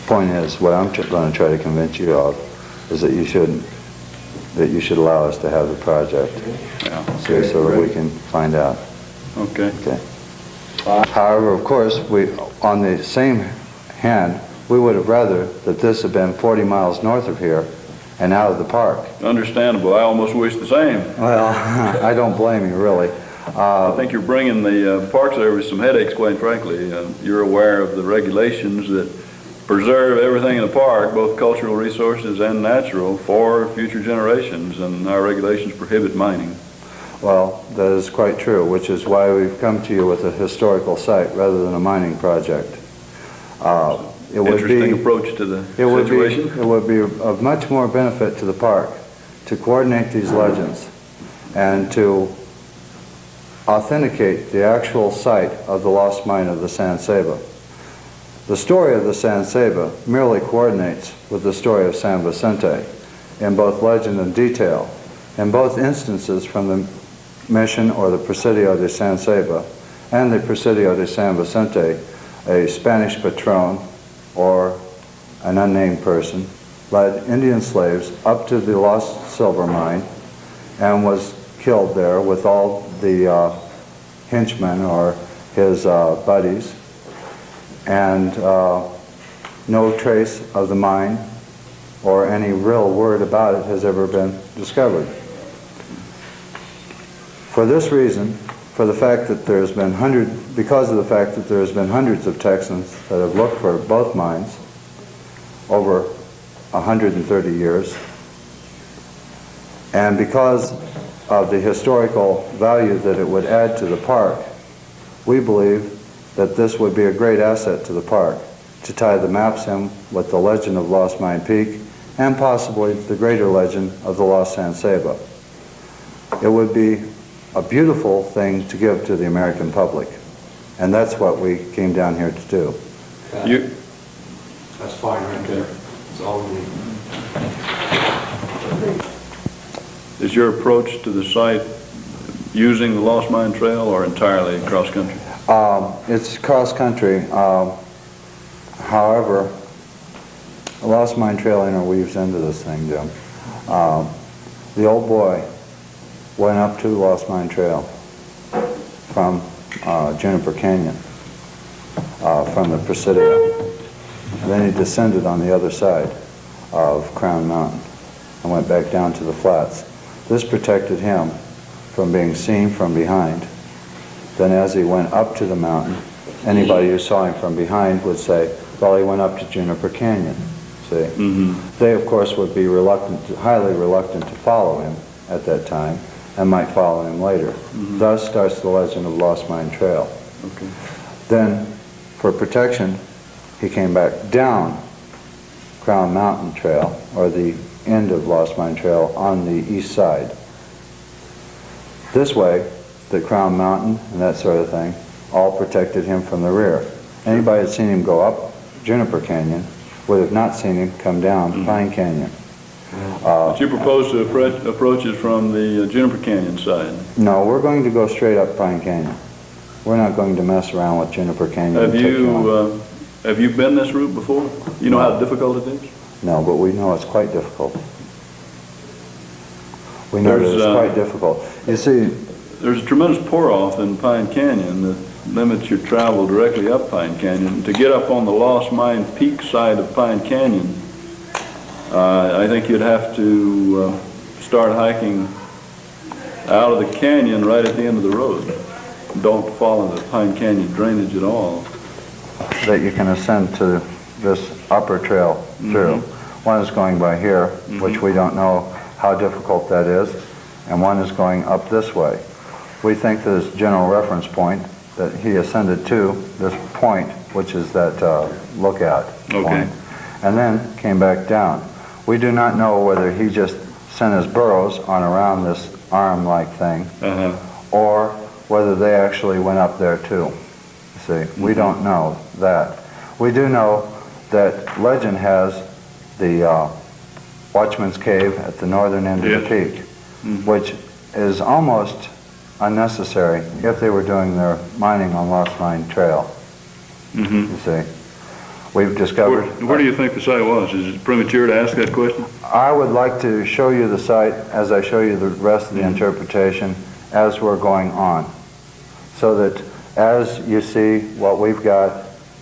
point is, what I'm going to try to convince you of is that you should allow us to have the project, Yeah. so that we can find out. Okay. Okay. However, of course, on the same hand, we would have rather that this had been 40 miles north of here and out of the park. Understandable. I almost wish the same. Well, I don't blame you, really. I think you're bringing the Park Service some headaches, quite frankly. You're aware of the regulations that preserve everything in the park, both cultural resources and natural, for future generations, and our regulations prohibit mining. Well, that is quite true, which is why we've come to you with a historical site rather than a mining project. It would Interesting approach to the situation. It would be of much more benefit to the park to coordinate these legends and to authenticate the actual site of the lost mine of the San Saba. The story of the San Saba merely coordinates with the story of San Vicente in both legend and detail. In both instances, from the mission or the Presidio de San Saba and the Presidio de San Vicente, a Spanish patron or an unnamed person led Indian slaves up to the lost silver mine and was killed there with all the henchmen or his buddies, and no trace of the mine or any real word about it has ever been discovered. For this reason, because of the fact that there's been hundreds of Texans that have looked for both mines over 130 years, and because of the historical value that it would add to the park, we believe that this would be a great asset to the park to tie the maps in with the legend of Lost Mine Peak and possibly the greater legend of the Lost San Saba. It would be a beautiful thing to give to the American public, and that's what we came down here to do. That's fine right there. That's all we need. Is your approach to the site using the Lost Mine Trail or entirely cross-country? It's cross-country. However, the Lost Mine Trail interweaves into this thing, Jim. The old boy went up to the Lost Mine Trail from Juniper Canyon, from the Presidio. And then he descended on the other side of Crown Mountain and went back down to the flats. This protected him from being seen from behind. Then as he went up to the mountain, anybody who saw him from behind would say, well, he went up to Juniper Canyon, see? Mm-hmm. They, of course, would be highly reluctant to follow him at that time and might follow him later. Mm-hmm. Thus starts the legend of Lost Mine Trail. Okay. Then, for protection, he came back down Crown Mountain Trail, or the end of Lost Mine Trail, on the east side. This way, the Crown Mountain and that sort of thing all protected him from the rear. Anybody had seen him go up Juniper Canyon would have not seen him come down Pine Canyon. But you propose to approach it from the Juniper Canyon side? No, we're going to go straight up Pine Canyon. We're not going to mess around with Juniper Canyon. Have you been this route before? You know how difficult it is? No, but we know it's quite difficult. We know that it's quite difficult. You see, there's a tremendous pour-off in Pine Canyon that limits your travel directly up Pine Canyon. To get up on the Lost Mine Peak side of Pine Canyon, I think you'd have to start hiking out of the canyon right at the end of the road. Don't follow the Pine Canyon drainage at all. That you can ascend to this upper trail through. One is going by here, which we don't know how difficult that is, and one is going up this way. We think that this general reference point that he ascended to, this point, which is that lookout point, and then came back down. We do not know whether he just sent his burros on around this arm-like thing, or whether they actually went up there too. See, we don't know that. We do know that legend has the Watchman's Cave at the northern end of the peak, which is almost unnecessary if they were doing their mining on Lost Mine Trail, you see. we've discovered. Where do you think the site was? Is it premature to ask that question? I would like to show you the site as I show you the rest of the interpretation as we're going on, so that as you see what we've got,